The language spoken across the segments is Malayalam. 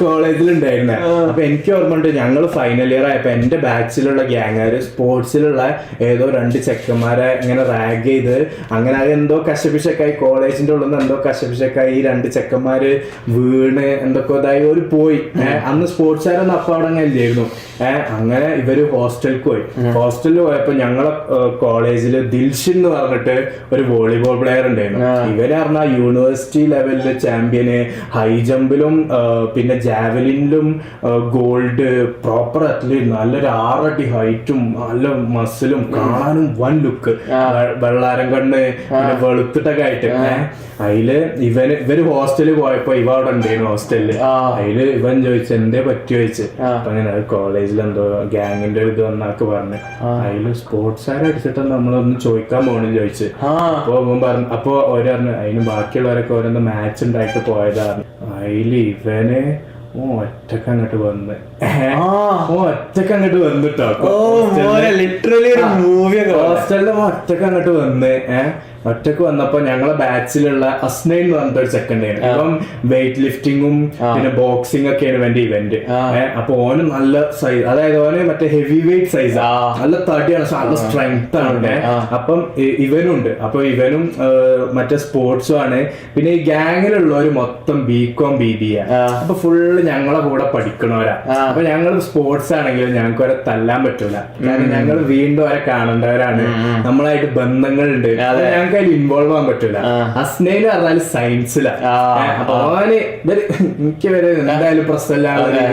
കോളേജിലുണ്ടായിരുന്നെ. അപ്പൊ എനിക്ക് ഓർമ്മയുണ്ട്, ഞങ്ങൾ ഫൈനൽ ഇയർ ആയപ്പോ എന്റെ ബാച്ചിലുള്ള ഗ്യാങ്ങാര് സ്പോർട്സിലുള്ള ഏതോ 2 ചെക്കന്മാരെ ഇങ്ങനെ റാഗ് ചെയ്ത് അങ്ങനെ അത് എന്തോ കശപിശക്കായി, കോളേജിന്റെ ഉള്ളിൽ നിന്ന് എന്തോ കശപിശക്കായി ഈ 2 ചെക്കന്മാര് വീണ് എന്തൊക്കെ ഇതായി ഒരു പോയി. അന്ന് സ്പോർട്സുകാരൊന്നും അപ്പൊ അവിടെ അങ്ങനെ ഇല്ലായിരുന്നു. അങ്ങനെ ഇവര് ഹോസ്റ്റലിൽ പോയി. ഹോസ്റ്റലിൽ പോയപ്പോ ഞങ്ങളെ കോളേജില് ദിൽഷൻ എന്ന് പറഞ്ഞിട്ട് ഒരു വോളിബോൾ പ്ലെയർ ഉണ്ടായിരുന്നു. ഇവര് പറഞ്ഞാൽ യൂണിവേഴ്സിറ്റി ലെവലില് ചാമ്പ്യന്, ഹൈ ജമ്പിലും പിന്നെ ജാവലിനിലും ഗോൾഡ്, പ്രോപ്പർ അത്ലറ്റ്, നല്ലൊരു 6 അടി ഹൈറ്റും നല്ല മസിലും കാണാനും വൻ ലുക്ക്, വെള്ളാരം കണ്ണ്, പിന്നെ വെളുത്തിട്ടൊക്കെ ആയിട്ട്. അതില് ഇവര് ഹോസ്റ്റലിൽ പോയപ്പോ ഇവ അവിടെ ഉണ്ടായിരുന്നു ഹോസ്റ്റലില്. അതില് ഇവൻ ചോദിച്ചു എന്തേ പറ്റി ചോദിച്ചു. അപ്പൊ അങ്ങനെ കോളേജിൽ എന്തോ ഗ്യാങ്ങിന്റെ ഒരു ഇത് വന്നാക്ക് പറഞ്ഞു. അതില് സ്പോർട്സുകാരെ അടിച്ചിട്ട് നമ്മളൊന്ന് ചോദിക്കാൻ പോകണെന്ന് ചോദിച്ചു. അപ്പൊ അവൻ പറഞ്ഞു, അപ്പൊ ഓരോ പറഞ്ഞു അതിന് ബാക്കിയുള്ളവരൊക്കെ ഓരോന്ന് മാച്ച് ഉണ്ടായിട്ട് പോയതാണ്. അതില് ഇവന് ഒറ്റക്ക് അങ്ങോട്ട് വന്ന് ഒറ്റക്ക് അങ്ങോട്ട് വന്നിട്ടോ ഹോസ്റ്റലിന്റെ ഒറ്റക്ക് അങ്ങോട്ട് വന്ന് ഒറ്റക്ക് വന്നപ്പോ ഞങ്ങളെ ബാച്ചിലുള്ള അസ്നൈൻ എന്ന് പറഞ്ഞിട്ട് ഒരു ചെക്കൻ ഉണ്ടായിരുന്നു. ഇപ്പം വെയിറ്റ് ലിഫ്റ്റിങ്ങും പിന്നെ ബോക്സിംഗ് ഒക്കെയാണ് ഇവന്റെ ഇവന്റ്. അപ്പൊ ഓന് നല്ല സൈസ്, അതായത് ഓന് മറ്റേ ഹെവി വെയിറ്റ് സൈസ്, നല്ല തടിയാണ്, നല്ല സ്ട്രെങ്ത് ആണ്. അപ്പം ഇവനുണ്ട്. അപ്പൊ ഇവനും മറ്റേ സ്പോർട്സും ആണ്. പിന്നെ ഈ ഗ്യാങ്ങിലുള്ളവര് മൊത്തം BCom BBA. അപ്പൊ ഫുള്ള് ഞങ്ങളെ കൂടെ പഠിക്കണവരാ. അപ്പൊ ഞങ്ങൾ സ്പോർട്സ് ആണെങ്കിലും ഞങ്ങൾക്ക് അവരെ തല്ലാൻ പറ്റൂല, കാരണം ഞങ്ങൾ വീണ്ടും അവരെ കാണേണ്ടവരാണ്, നമ്മളായിട്ട് ബന്ധങ്ങളുണ്ട്, ഞങ്ങൾക്ക് അതിൽ ഇൻവോൾവ് ആവാൻ പറ്റൂല. അസ്നയില് പറഞ്ഞാല് സയൻസിലാണ്. അപ്പൊ ഓന് എനിക്ക് വരെ എന്തായാലും പ്രശ്നമില്ലാതെ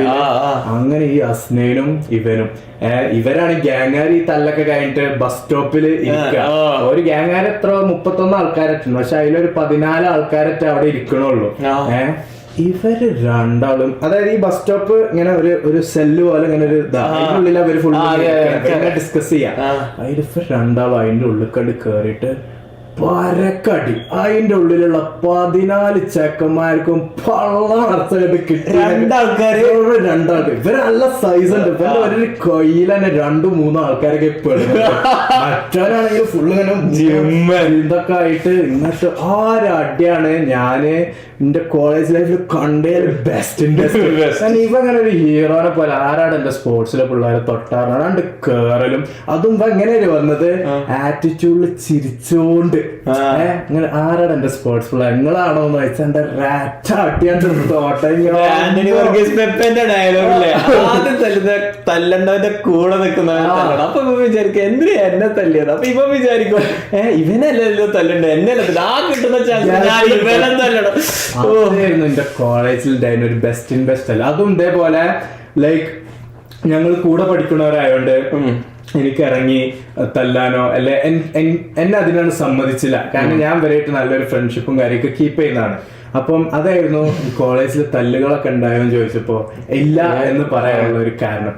അങ്ങനെ ഈ അസ്നയിലും ഇവരാണ് ഗ്യാങ്ങാർ ഈ തല്ലൊക്കെ കഴിഞ്ഞിട്ട് ബസ് സ്റ്റോപ്പിൽ ഇരിക്കുക. ഒരു ഗ്യാങ്ങാർ എത്ര 31 ആൾക്കാരറ്റുണ്ട്, പക്ഷെ അതിലൊരു 14 ആൾക്കാരറ്റ് അവിടെ ഇരിക്കണുള്ളൂ. ഇവര് രണ്ടാളും, അതായത് ഈ ബസ് സ്റ്റോപ്പ് ഇങ്ങനെ ഒരു സെല്ല് പോലെ ഇങ്ങനെ ഒരു അതിനുള്ളിൽ അവര് ഫുള്ള് ഡിസ്കസ് ചെയ്യാം. അതിൽ ഇവർ രണ്ടാളും അതിന്റെ ഉള്ളിൽ കണ്ട് കേറിയിട്ട് പരക്കടി. അതിന്റെ ഉള്ളിലുള്ള 14 ചെക്കന്മാർക്കും പള്ളർച്ചയായിട്ട് കിട്ടി. 2 ആൾക്കാര് ഇവര് നല്ല സൈസ് ഉണ്ട്. ഇവരുടെ ഒരു കൊയില് തന്നെ 2-3 ആൾക്കാരൊക്കെ പെടുന്നു. മറ്റവരാണെങ്കിൽ ഫുള്ള് ഇങ്ങനെ ഇതൊക്കെ ആയിട്ട് ഇങ്ങോട്ട് അടിയാണ്. ഞാന് എന്റെ കോളേജ് ലൈഫിൽ കണ്ടതിൽ ബെസ്റ്റ്. ഇവ അങ്ങനെ ഒരു ഹീറോനെ പോലെ ആരാണ് എന്റെ സ്പോർട്സിലെ പിള്ളേരെ തൊട്ടാറാണ്ട് കേറലും. അതും ഇവ എങ്ങനെയല്ലേ വന്നത്, ആറ്റിറ്റ്യൂഡിൽ ചിരിച്ചോണ്ട്. ഇങ്ങനെ ആരാണ് എന്റെ സ്പോർട്സ് പിള്ളേർ, നിങ്ങളാണോ എന്ന് വെച്ചാൽ എന്റെ റാറ്റാട്ടിയാണ്ട് തല്ലണ്ടവന്റെ കൂടെ നിൽക്കുന്നവൻ. അപ്പൊ വിചാരിക്കും എന്തിനാ എന്നെ തല്ലിയത്. അപ്പൊ ഇവ വിചാരിക്കും ഇവനല്ലല്ലോ തല്ലണ്ട, എന്നെ ആ കിട്ടുന്ന ചാൻസ് ഇവനെ തല്ലണം. എന്റെ കോളേജിൽ ഉണ്ടായിരുന്ന ഒരു ബെസ്റ്റ് അല്ല. അതും ഇതേപോലെ ലൈക്ക് ഞങ്ങൾ കൂടെ പഠിക്കുന്നവരായോണ്ട് എനിക്ക് ഇറങ്ങി തല്ലാനോ അല്ലെ എന്നെ അതിനാണ് സമ്മതിച്ചില്ല, കാരണം ഞാൻ വരെയായിട്ട് നല്ലൊരു ഫ്രണ്ട്ഷിപ്പും കാര്യമൊക്കെ കീപ്പ് ചെയ്യുന്നതാണ്. അപ്പം അതായിരുന്നു കോളേജിൽ തല്ലുകളൊക്കെ ഉണ്ടായോന്ന് ചോദിച്ചപ്പോ ഇല്ല എന്ന് പറയാനുള്ള ഒരു കാരണം.